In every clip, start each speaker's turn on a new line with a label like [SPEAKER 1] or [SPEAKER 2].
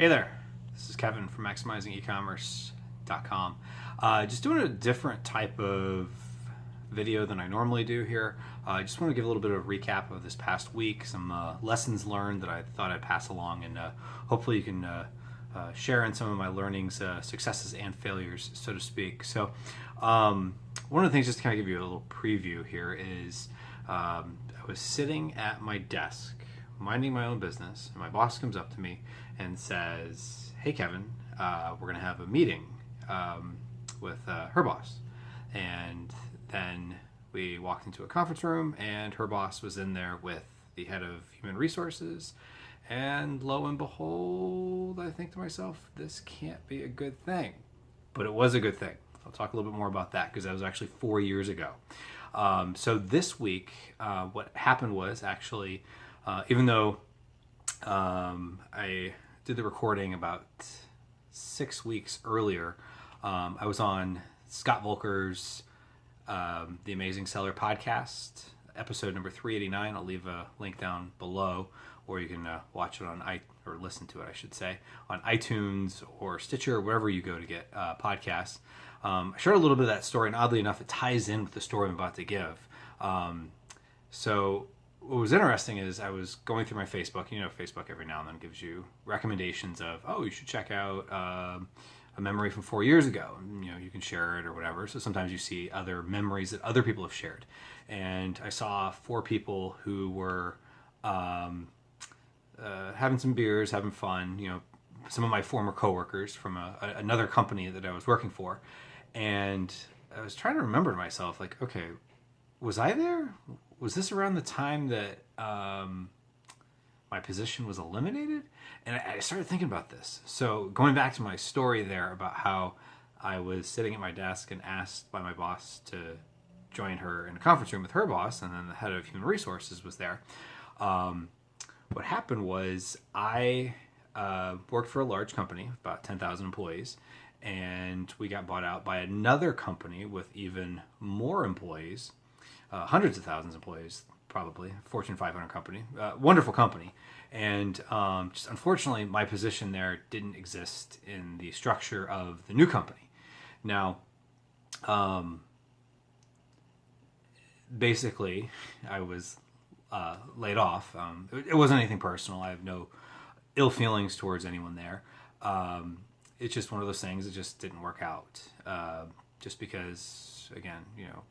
[SPEAKER 1] Hey there, this is Kevin from MaximizingEcommerce.com. Just doing a different type of video than I normally do here. I just want to give a little bit of a recap of this past week, some lessons learned that I thought I'd pass along, and hopefully you can share in some of my learnings, successes and failures, so to speak. So one of the things, just to kind of give you a little preview here, is I was sitting at my desk minding my own business, and my boss comes up to me and says, "Hey Kevin, we're going to have a meeting with her boss." And then we walked into a conference room, and her boss was in there with the head of human resources. And lo and behold, I think to myself, this can't be a good thing. But it was a good thing. I'll talk a little bit more about that because that was actually 4 years ago. So this week, what happened was actually, even though I did the recording about 6 weeks earlier, I was on Scott Volker's The Amazing Seller podcast, episode number 389. I'll leave a link down below, or you can watch it on or listen to it, I should say, on iTunes or Stitcher, or wherever you go to get podcasts. I shared a little bit of that story, and oddly enough, it ties in with the story I'm about to give. So what was interesting is I was going through my Facebook. You know, Facebook every now and then gives you recommendations of, oh, you should check out a memory from 4 years ago. You know, you can share it or whatever. So sometimes you see other memories that other people have shared. And I saw 4 people who were having some beers, having fun, you know, some of my former coworkers from another company that I was working for. And I was trying to remember to myself, like, okay, was I there? Was this around the time that my position was eliminated? And I started thinking about this. So going back to my story there about how I was sitting at my desk and asked by my boss to join her in a conference room with her boss, and then the head of human resources was there. What happened was I worked for a large company with about 10,000 employees, and we got bought out by another company with even more employees, hundreds of thousands of employees, probably, Fortune 500 company, wonderful company. And just unfortunately, my position there didn't exist in the structure of the new company. Now, basically, I was laid off. It wasn't anything personal. I have no ill feelings towards anyone there. It's just one of those things that just didn't work out. Just because, again, you know,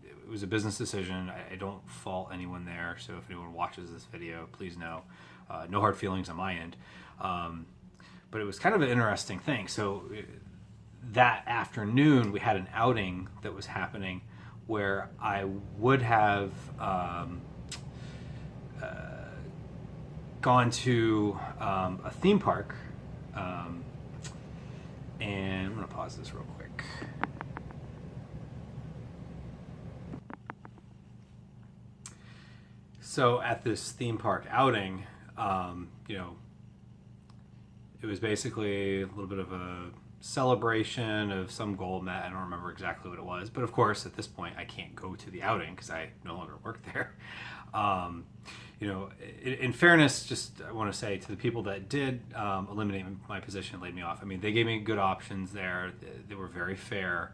[SPEAKER 1] it was a business decision. I don't fault anyone there. So if anyone watches this video, please know, no hard feelings on my end. But it was kind of an interesting thing. So that afternoon, we had an outing that was happening where I would have gone to a theme park, and I'm going to pause this real quick. So at this theme park outing, you know, it was basically a little bit of a celebration of some goal met. I don't remember exactly what it was, but of course at this point I can't go to the outing because I no longer work there. You know, in fairness, just I want to say to the people that did eliminate my position and laid me off, I mean, they gave me good options there. They were very fair,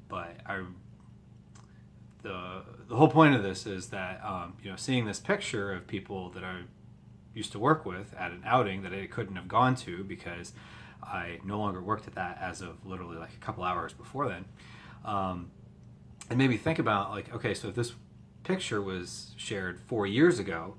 [SPEAKER 1] but the whole point of this is that you know, seeing this picture of people that I used to work with at an outing that I couldn't have gone to because I no longer worked at that as of literally like a couple hours before then, it made me think about, like, okay, so if this picture was shared 4 years ago,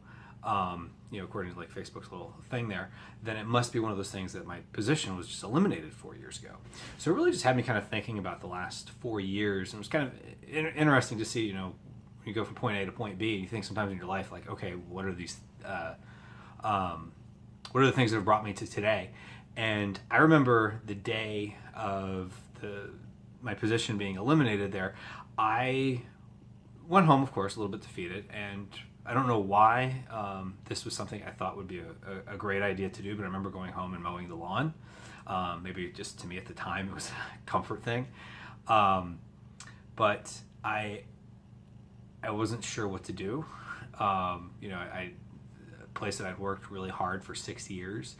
[SPEAKER 1] you know, according to like Facebook's little thing there, then it must be one of those things that my position was just eliminated 4 years ago. So it really just had me kind of thinking about the last 4 years, and it was kind of interesting to see, you know, when you go from point A to point B, you think sometimes in your life, like, okay, what are these, what are the things that have brought me to today? And I remember the day of my position being eliminated there, I went home, of course, a little bit defeated, and I don't know why this was something I thought would be a great idea to do, but I remember going home and mowing the lawn. Maybe just to me at the time it was a comfort thing. But I wasn't sure what to do. You know, place that I'd worked really hard for 6 years.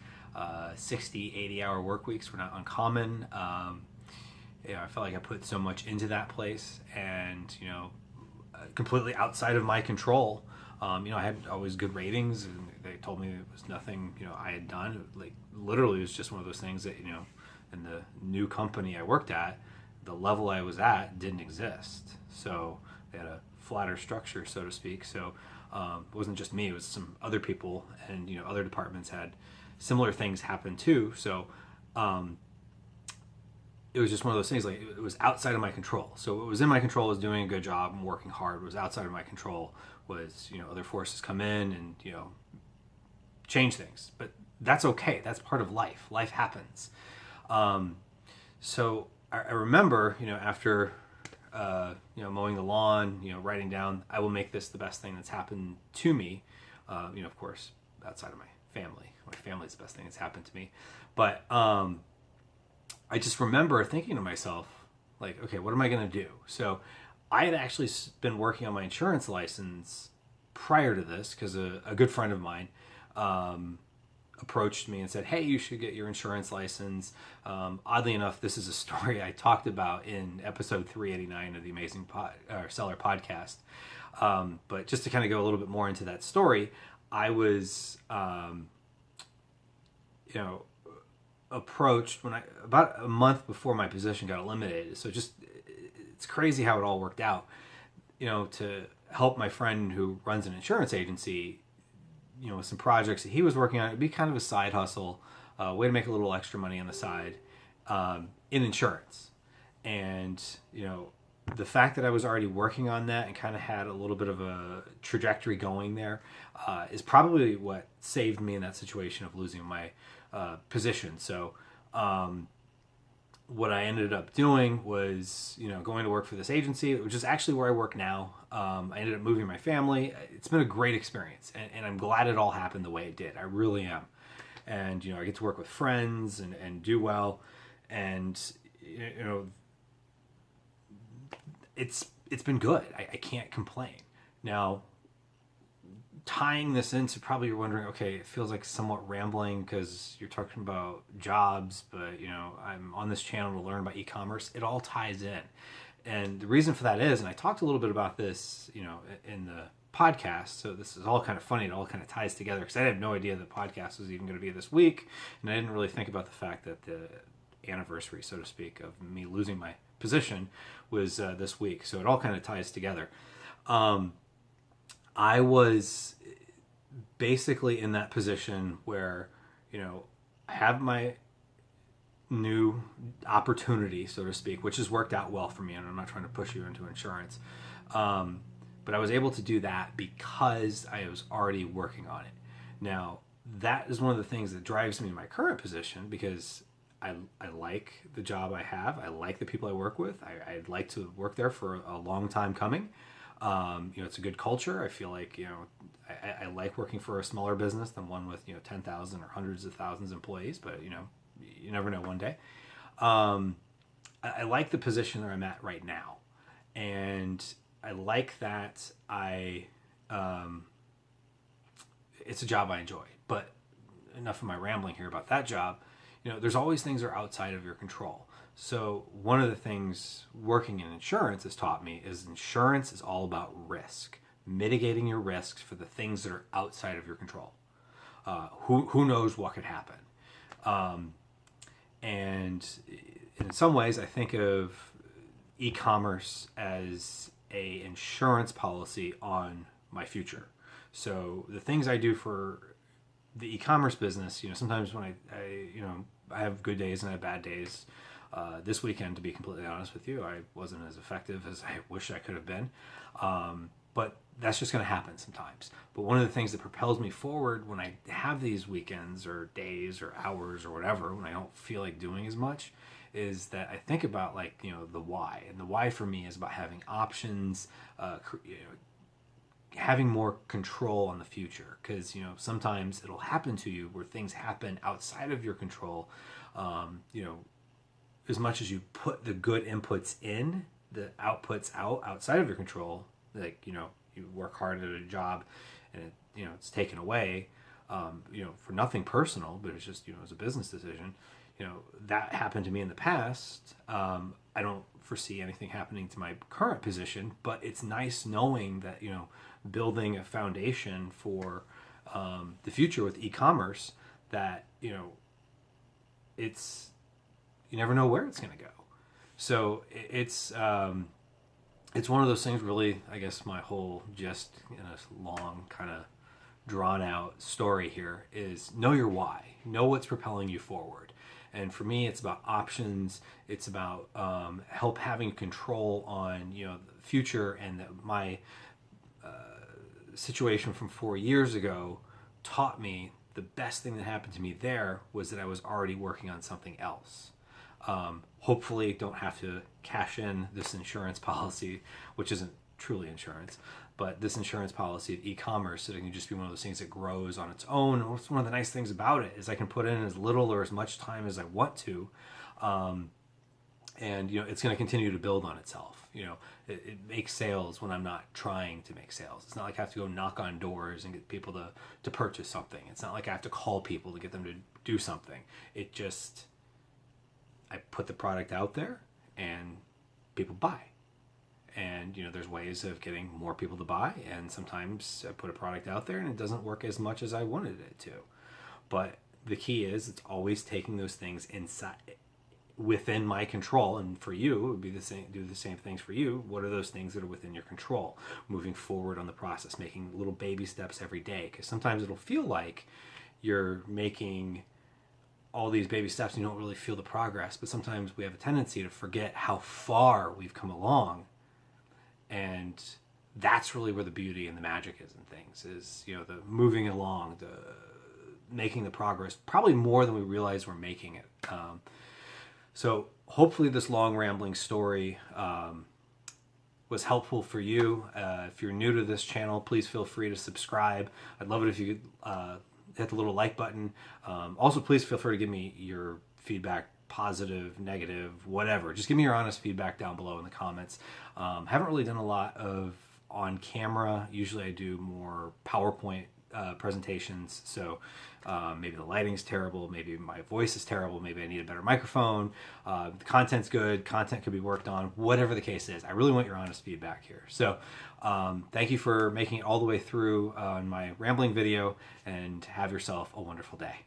[SPEAKER 1] 60, 80-hour work weeks were not uncommon. I felt like I put so much into that place, and completely outside of my control. I had always good ratings, and they told me it was nothing I had done. Like literally, it was just one of those things that in the new company I worked at, the level I was at didn't exist. So they had a flatter structure, so to speak. So it wasn't just me; it was some other people, and other departments had similar things happen too. So it was just one of those things. Like it was outside of my control. So what was in my control was doing a good job and working hard. What was outside of my control was other forces come in and change things. But that's okay. That's part of life. Life happens. So I remember after mowing the lawn, writing down, I will make this the best thing that's happened to me. Of course, outside of my family. My family's the best thing that's happened to me. But I just remember thinking to myself, like, okay, what am I going to do? So I had actually been working on my insurance license prior to this because a good friend of mine approached me and said, hey, you should get your insurance license. Oddly enough, this is a story I talked about in episode 389 of the Amazing Seller podcast. But just to kind of go a little bit more into that story, I was, approached about a month before my position got eliminated. So it's crazy how it all worked out, to help my friend who runs an insurance agency, with some projects that he was working on. It'd be kind of a side hustle, way to make a little extra money on the side, in insurance. And, the fact that I was already working on that and kind of had a little bit of a trajectory going there, is probably what saved me in that situation of losing my position. So what I ended up doing was, going to work for this agency, which is actually where I work now. I ended up moving my family. It's been a great experience, and I'm glad it all happened the way it did. I really am. And, I get to work with friends and do well. And, it's been good. I can't complain. Now, tying this into, probably you're wondering, okay, it feels like somewhat rambling because you're talking about jobs, but I'm on this channel to learn about e-commerce. It all ties in. And the reason for that is, and I talked a little bit about this, in the podcast. So this is all kind of funny. It all kind of ties together because I had no idea the podcast was even going to be this week. And I didn't really think about the fact that the anniversary, so to speak, of me losing my position was this week. So it all kind of ties together. I was basically in that position where, I have my new opportunity, so to speak, which has worked out well for me. And I'm not trying to push you into insurance. But I was able to do that because I was already working on it. Now, that is one of the things that drives me in my current position because I like the job I have. I like the people I work with. I'd like to work there for a long time coming. It's a good culture. I feel like, I like working for a smaller business than one with, 10,000 or hundreds of thousands of employees, but, you never know one day. I like the position that I'm at right now. And I like that it's a job I enjoy. But enough of my rambling here about that job. There's always things that are outside of your control. So one of the things working in insurance has taught me is insurance is all about risk, mitigating your risks for the things that are outside of your control. Who knows what could happen? And in some ways, I think of e-commerce as a insurance policy on my future. So the things I do for the e-commerce business, sometimes when I have good days and I have bad days. This weekend, to be completely honest with you, I wasn't as effective as I wish I could have been. But that's just going to happen sometimes. But one of the things that propels me forward when I have these weekends or days or hours or whatever, when I don't feel like doing as much, is that I think about the why. And the why for me is about having options, having more control on the future. Because, sometimes it'll happen to you where things happen outside of your control. As much as you put the good inputs in, the outputs outside of your control, you work hard at a job and it's taken away. for nothing personal, but it's just, as a business decision, that happened to me in the past. I don't foresee anything happening to my current position, but it's nice knowing that, building a foundation for the future with e-commerce, that, it's, you never know where it's going to go. So it's one of those things, really. I guess my whole gist in a long kind of drawn out story here is know your why, know what's propelling you forward. And for me, it's about options. It's about having control on the future, and that my situation from 4 years ago taught me the best thing that happened to me there was that I was already working on something else. Hopefully don't have to cash in this insurance policy, which isn't truly insurance, but this insurance policy of e-commerce, so it can just be one of those things that grows on its own. And what's one of the nice things about it is I can put in as little or as much time as I want to. And it's going to continue to build on itself. It makes sales when I'm not trying to make sales. It's not like I have to go knock on doors and get people to purchase something. It's not like I have to call people to get them to do something. I put the product out there and people buy. And there's ways of getting more people to buy, and sometimes I put a product out there and it doesn't work as much as I wanted it to. But the key is it's always taking those things inside within my control. And for you, it would be the same, do the same things for you. What are those things that are within your control? Moving forward on the process, making little baby steps every day, because sometimes it'll feel like you're making all these baby steps and you don't really feel the progress. But sometimes we have a tendency to forget how far we've come along. And that's really where the beauty and the magic is in things, is, the moving along, the making the progress, probably more than we realize we're making it. So hopefully this long rambling story was helpful for you. If you're new to this channel, please feel free to subscribe. I'd love it if you could hit the little like button. Also, please feel free to give me your feedback, positive, negative, whatever. Just give me your honest feedback down below in the comments. Haven't really done a lot of on camera. Usually I do more PowerPoint presentations. So maybe the lighting's terrible, maybe my voice is terrible, maybe I need a better microphone. The content's good, content could be worked on, whatever the case is. I really want your honest feedback here. So thank you for making it all the way through on my rambling video, and have yourself a wonderful day.